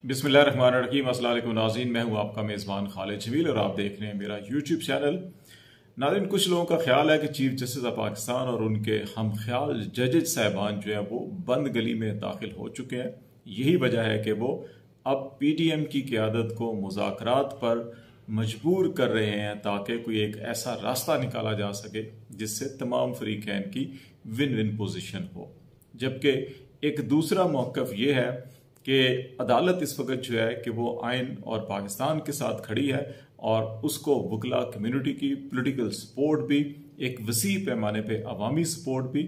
बिस्मिल्लाहिर्रहमानिर्रहीम। अस्सलाम वालेकुम नाज़रीन, मैं हूं आपका मेज़बान खालिद जमील और आप देख रहे हैं मेरा यूट्यूब चैनल। नाज़रीन, कुछ लोगों का ख्याल है कि चीफ जस्टिस ऑफ पाकिस्तान और उनके हम ख्याल जजेज साहबान जो है वो बंद गली में दाखिल हो चुके हैं। यही वजह है कि वो अब PTM की क़यादत को मुज़ाकरात पर मजबूर कर रहे हैं ताकि कोई एक ऐसा रास्ता निकाला जा सके जिससे तमाम फरीकैन की विन विन पोजीशन हो। जबकि एक दूसरा मौक़िफ़ ये है कि अदालत इस वक्त जो है कि वो आइन और पाकिस्तान के साथ खड़ी है और उसको वकला कम्युनिटी की पॉलिटिकल सपोर्ट भी, एक वसी पैमाने पे अवामी सपोर्ट भी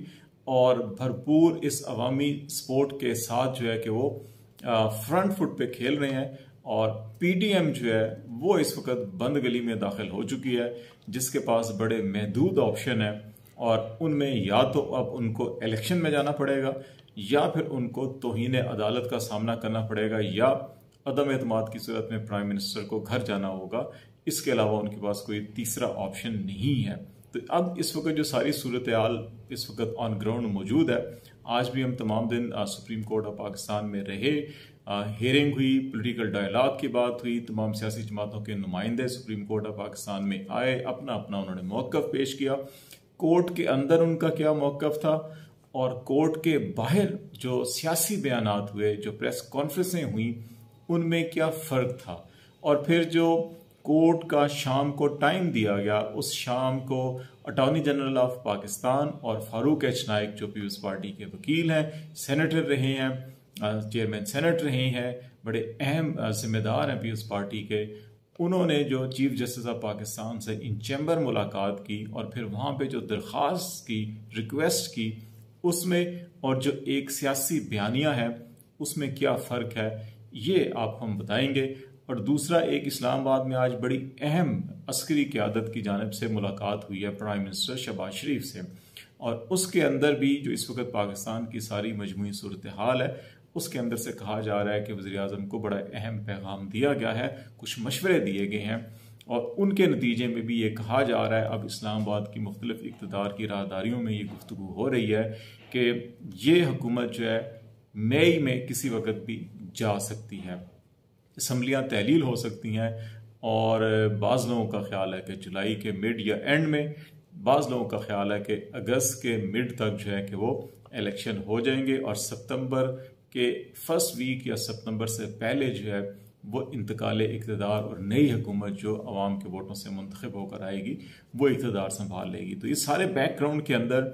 और भरपूर इस अवामी सपोर्ट के साथ जो है कि वो फ्रंट फुट पे खेल रहे हैं। और PTM जो है वो इस वक्त बंद गली में दाखिल हो चुकी है, जिसके पास बड़े महदूद ऑप्शन है और उनमें या तो अब उनको इलेक्शन में जाना पड़ेगा या फिर उनको तौहीन अदालत का सामना करना पड़ेगा या अदम एतमाद की सूरत में प्राइम मिनिस्टर को घर जाना होगा। इसके अलावा उनके पास कोई तीसरा ऑप्शन नहीं है। तो अब इस वक्त जो सारी सूरत हाल इस वक्त ऑन ग्राउंड मौजूद है, आज भी हम तमाम दिन सुप्रीम कोर्ट ऑफ पाकिस्तान में रहे, हेयरिंग हुई, पॉलिटिकल डायलॉग की बात हुई, तमाम सियासी जमातों के नुमाइंदे सुप्रीम कोर्ट ऑफ पाकिस्तान में आए, अपना अपना उन्होंने मौक़िफ़ पेश किया। कोर्ट के अंदर उनका क्या मौक़िफ़ था और कोर्ट के बाहर जो सियासी बयानात हुए, जो प्रेस कॉन्फ्रेंसें हुई, उनमें क्या फ़र्क था। और फिर जो कोर्ट का शाम को टाइम दिया गया, उस शाम को अटॉर्नी जनरल ऑफ पाकिस्तान और फारूक एच नाइक जो पीपल्स पार्टी के वकील हैं, सेनेटर रहे हैं, चेयरमैन सेनेट रहे हैं, बड़े अहम जिम्मेदार हैं पीपल्स पार्टी के, उन्होंने जो चीफ जस्टिस ऑफ पाकिस्तान से इन चैम्बर मुलाकात की और फिर वहाँ पे जो दरख्वास्त की, रिक्वेस्ट की, उसमें और जो एक सियासी बयानिया है उसमें क्या फ़र्क है, ये आपको हम बताएंगे। और दूसरा, एक इस्लामाबाद में आज बड़ी अहम अस्करी क़यादत की जानिब से मुलाकात हुई है प्राइम मिनिस्टर शहबाज शरीफ से, और उसके अंदर भी जो इस वक्त पाकिस्तान की सारी मजमूई सूरत हाल है, उसके अंदर से कहा जा रहा है कि वज़ीर आज़म को बड़ा अहम पैगाम दिया गया है, कुछ मशवरे दिए गए हैं और उनके नतीजे में भी ये कहा जा रहा है अब इस्लामाबाद की मुख्तलिफ इक़्तिदार की राहदारियों में ये गुफ्तगू हो रही है कि ये हुकूमत जो है मई में किसी वक्त भी जा सकती है, असम्बलियाँ तहलील हो सकती हैं। और बाज़ लोगों का ख्याल है कि जुलाई के मिड या एंड में, बाज़ लोगों का ख्याल है कि अगस्त के मिड तक जो है कि वो इलेक्शन हो जाएंगे और सितंबर के फर्स्ट वीक या सितंबर से पहले जो है वो इंतकाल इक़्तिदार और नई हुकूमत जो अवाम के वोटों से मुंतखब होकर आएगी वो इक़्तिदार संभाल लेगी। तो ये सारे बैकग्राउंड के अंदर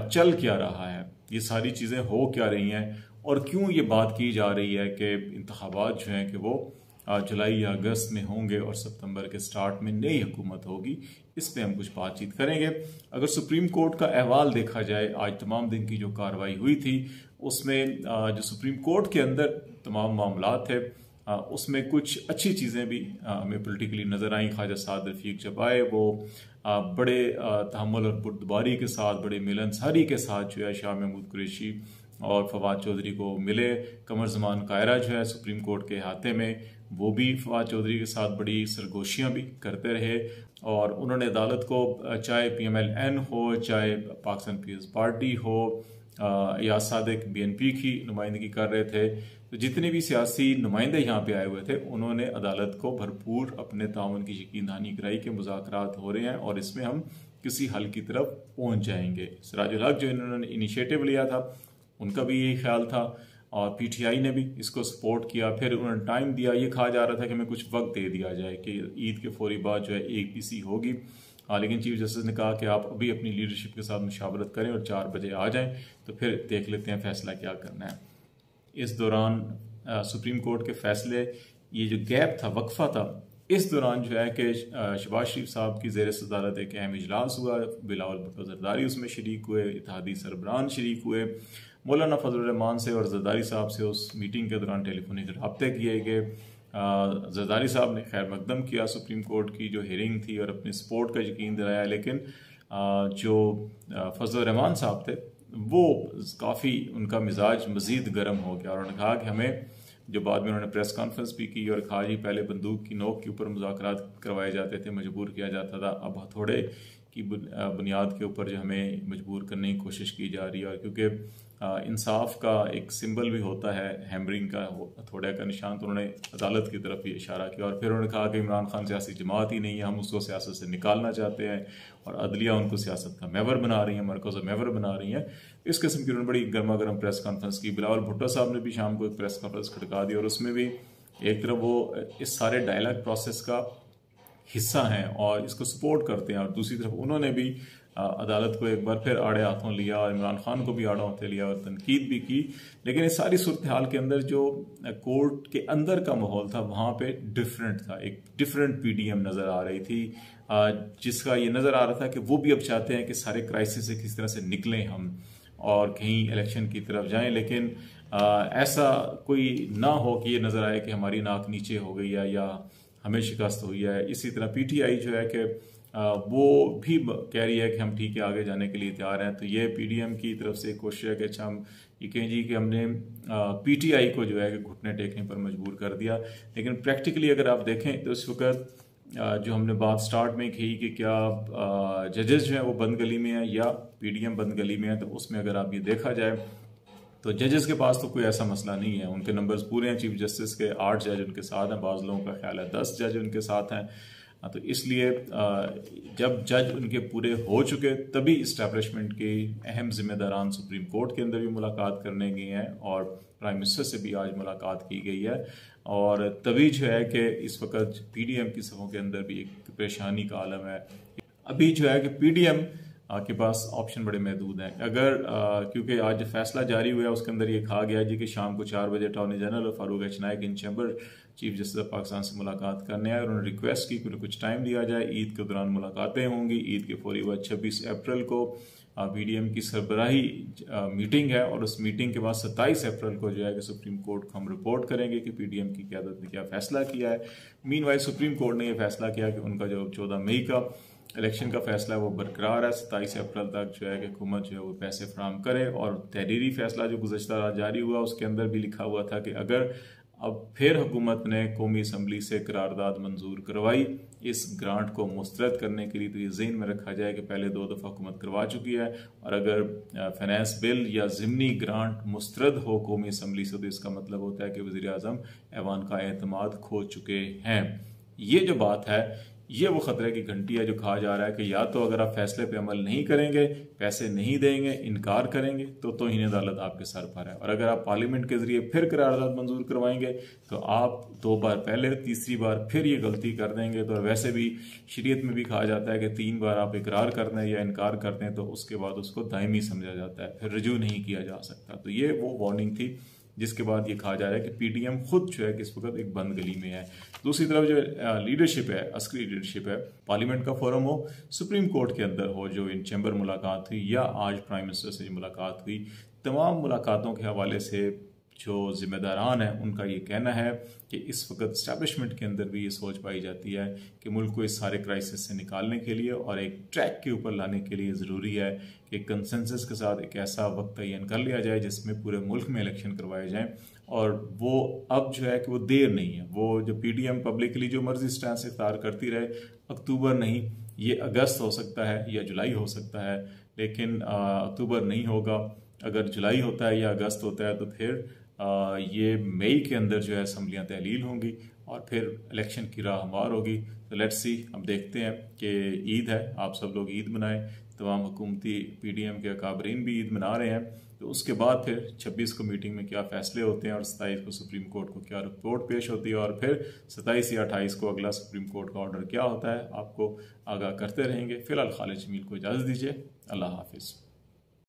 चल क्या रहा है, ये सारी चीज़ें हो क्या रही हैं और क्यों ये बात की जा रही है कि इंतखाबात जो हैं कि वो जुलाई या अगस्त में होंगे और सितंबर के स्टार्ट में नई हुकूमत होगी, इस पर हम कुछ बातचीत करेंगे। अगर सुप्रीम कोर्ट का अहवाल देखा जाए, आज तमाम दिन की जो कार्रवाई हुई थी उसमें जो सुप्रीम कोर्ट के अंदर तमाम मामलात थे उसमें कुछ अच्छी चीज़ें भी हमें पॉलिटिकली नज़र आई। ख्वाजा साद रफ़ीक जब आए वो बड़े तहम्मुल और बुर्दबारी के साथ, बड़े मिलनसारी के साथ जो है शाह महमूद कुरैशी और फवाद चौधरी को मिले। कमर ज़मान कायरा जो है सुप्रीम कोर्ट के अहाते में, वो भी फवाद चौधरी के साथ बड़ी सरगोशियाँ भी करते रहे और उन्होंने अदालत को, चाहे PMLN हो, चाहे पाकिस्तान पीपल्स पार्टी हो या सादिक BNP की नुमाइंदगी कर रहे थे, तो जितने भी सियासी नुमाइंदे यहाँ पे आए हुए थे उन्होंने अदालत को भरपूर अपने ताउन की यकीन दहानी कराई कि मुज़ाकरात हो रहे हैं और इसमें हम किसी हल की तरफ पहुँच जाएंगे। सिराजुल हक जो इन्होंने इनिशिएटिव लिया था उनका भी यही ख्याल था और PTI ने भी इसको सपोर्ट किया। फिर उन्होंने टाइम दिया, ये कहा जा रहा था कि हमें कुछ वक्त दे दिया जाए कि ईद के फौरी बाद जो है APC होगी, लेकिन चीफ जस्टिस ने कहा कि आप अभी अपनी लीडरशिप के साथ मुशावरत करें और 4 बजे आ जाएं, तो फिर देख लेते हैं फैसला क्या करना है। इस दौरान सुप्रीम कोर्ट के फैसले, ये जो गैप था, वक्फा था, इस दौरान जो है कि शहबाज शरीफ साहब की ज़ेर सदारत एक अहम इजलास हुआ, बिलावल भुट्टो ज़रदारी उसमें शरीक हुए, इत्तेहादी सरबराहान शरीक हुए, मौलाना फजल रहमान से और ज़रदारी साहब से उस मीटिंग के दौरान टेलीफोनिक रब्ते किए गए। ज़रदारी साहब ने खैर मकदम किया सुप्रीम कोर्ट की जो हेयरिंग थी और अपनी सपोर्ट का यकीन दिलाया, लेकिन जो फजल रहमान साहब थे वो काफ़ी, उनका मिजाज मज़ीद गर्म हो गया और उन्होंने कहा कि हमें, जो बाद में उन्होंने प्रेस कॉन्फ्रेंस भी की और कहा जी पहले बंदूक की नोक के ऊपर मुज़ाकरात करवाए जाते थे, मजबूर किया जाता था, अब हथौड़े की बुनियाद के ऊपर जो हमें मजबूर करने की कोशिश की जा रही है। और क्योंकि इंसाफ का एक सिंबल भी होता है, हैमरिंग का हथौड़े का निशान, तो उन्होंने अदालत की तरफ ही इशारा किया और फिर उन्होंने कहा कि इमरान खान सियासी जमात ही नहीं है, हम उसको सियासत से निकालना चाहते हैं और अदलिया उनको सियासत का महवर बना रही है, मरकज़ महवर बना रही है। इस किस्म की उन्होंने बड़ी गर्मा गर्म प्रेस कॉन्फ्रेंस की। बिलावल भुट्टो साहब ने भी शाम को एक प्रेस कॉन्फ्रेंस खड़का दी और उसमें भी एक तरफ वो इस सारे डायलॉग प्रोसेस का हिस्सा हैं और इसको सपोर्ट करते हैं, और दूसरी तरफ उन्होंने भी अदालत को एक बार फिर आड़े हाथों लिया और इमरान खान को भी आड़े हाथों लिया और तनकीद भी की। लेकिन इस सारी सूरत हाल के अंदर जो कोर्ट के अंदर का माहौल था वहाँ पे डिफरेंट था, एक डिफरेंट पीडीएम नज़र आ रही थी, जिसका ये नज़र आ रहा था कि वो भी अब चाहते हैं कि सारे क्राइसिस से किस तरह से निकलें हम और कहीं इलेक्शन की तरफ जाएं, लेकिन ऐसा कोई ना हो कि ये नज़र आए कि हमारी नाक नीचे हो गई है या हमें शिकस्त हुई है। इसी तरह पीटीआई जो है कि वो भी कह रही है कि हम ठीक है आगे जाने के लिए तैयार हैं। तो ये पीडीएम की तरफ से कोशिश है कि अच्छा हम ये कहें जी कि हमने पीटीआई को जो है कि घुटने टेकने पर मजबूर कर दिया। लेकिन प्रैक्टिकली अगर आप देखें तो इस वक्त जो हमने बात स्टार्ट में कही कि क्या जजेस जो हैं वो बंद गली में हैं या पीडीएम बंद गली में है, तो उसमें अगर आप ये देखा जाए तो जजेस के पास तो कोई ऐसा मसला नहीं है, उनके नंबर्स पूरे हैं। चीफ जस्टिस के 8 जज उनके साथ हैं, बाज़ लोगों का ख्याल है 10 जज उनके साथ हैं। तो इसलिए जब जज उनके पूरे हो चुके तभी इस्टेब्लिशमेंट के अहम जिम्मेदारान सुप्रीम कोर्ट के अंदर भी मुलाकात करने गए हैं और प्राइम मिनिस्टर से भी आज मुलाकात की गई है। और तभी जो है कि इस वक्त पीडीएम की सफ़ों के अंदर भी एक परेशानी का आलम है। अभी जो है कि पीडीएम के पास ऑप्शन बड़े महदूद हैं। अगर क्योंकि आज जो फैसला जारी हुआ है उसके अंदर ये कहा गया है जी कि शाम को 4 बजे attorney general Farooq H Naik in chamber chief justice of Pakistan से मुलाकात करने आए और उन्होंने रिक्वेस्ट की कि कुछ टाइम दिया जाए, ईद के दौरान मुलाकातें होंगी। ईद के फौरी बाद 26 अप्रैल को पीडीएम की सरबराही मीटिंग है और उस मीटिंग के बाद 27 अप्रैल को जो है कि सुप्रीम कोर्ट को हम रिपोर्ट करेंगे कि पीडीएम की क़यादत ने क्या फैसला किया है। मीनवाइल सुप्रीम कोर्ट ने यह फैसला किया कि उनका जो 14 मई का इलेक्शन का फैसला है वो बरकरार है। 27 अप्रैल तक जो है कि हुकूमत जो है वो पैसे फराहम करे। और तहरीरी फैसला जो गुज़श्ता रात जारी हुआ उसके अंदर भी लिखा हुआ था कि अगर अब फिर हुकूमत ने कौमी असम्बली से करारदाद मंजूर करवाई इस ग्रांट को मुस्तरद करने के लिए, तो ये ज़हन में रखा जाए कि पहले 2 दफ़ा हुकूमत करवा चुकी है और अगर फाइनेंस बिल या ज़िमनी ग्रांट मुस्तरद हो कौमी असम्बली से तो इसका मतलब होता है कि वज़ीर आज़म ऐवान का एतमाद खो चुके हैं। ये जो बात है ये वो खतरे की घंटी है जो कहा जा रहा है कि या तो अगर आप फैसले पे अमल नहीं करेंगे, पैसे नहीं देंगे, इनकार करेंगे तो तौहीन अदालत आपके सर पर है, और अगर आप पार्लियामेंट के जरिए फिर करारदाद मंजूर करवाएंगे तो आप 2 बार पहले तीसरी बार फिर ये गलती कर देंगे। तो वैसे भी शरीयत में भी कहा जाता है कि 3 बार आप इकरार कर दें या इनकार कर दें तो उसके बाद उसको दायमी समझा जाता है, फिर रजू नहीं किया जा सकता। तो ये वो वार्निंग थी जिसके बाद ये कहा जा रहा है कि पीडीएम खुद जो है कि इस वक्त एक बंद गली में है। दूसरी तरफ जो लीडरशिप है, अस्करी लीडरशिप है, पार्लियामेंट का फोरम हो, सुप्रीम कोर्ट के अंदर हो, जो इन चैम्बर मुलाकात हुई या आज प्राइम मिनिस्टर से मुलाकात हुई, तमाम मुलाकातों के हवाले से जो जिम्मेदारान हैं उनका ये कहना है कि इस वक्त इस्टेब्लिशमेंट के अंदर भी ये सोच पाई जाती है कि मुल्क को इस सारे क्राइसिस से निकालने के लिए और एक ट्रैक के ऊपर लाने के लिए ज़रूरी है कि कंसेंसस के साथ एक ऐसा वक्त तयन कर लिया जाए जिसमें पूरे मुल्क में इलेक्शन करवाए जाएं। और वो अब जो है कि वो देर नहीं है, वो जो पीडीएम पब्लिकली जो मर्जी स्टैंड से इख्तियार करती रहे, अक्टूबर नहीं, ये अगस्त हो सकता है या जुलाई हो सकता है, लेकिन अक्टूबर नहीं होगा। अगर जुलाई होता है या अगस्त होता है तो फिर ये मई के अंदर जो है असम्बलियाँ तहलील होंगी और फिर इलेक्शन की राह हमवार होगी। तो लेट्स सी, अब देखते हैं कि ईद है, आप सब लोग ईद मनाएं, तमाम हुकूमती पीडीएम के अकाबरीन भी ईद मना रहे हैं। तो उसके बाद फिर 26 को मीटिंग में क्या फैसले होते हैं और 27 को सुप्रीम कोर्ट को क्या रिपोर्ट पेश होती है और फिर 27 या 28 को अगला सुप्रीम कोर्ट का ऑर्डर क्या होता है, आपको आगाह करते रहेंगे। फिलहाल खालिद जमील को इजाज़त दीजिए। अल्लाह हाफिज़।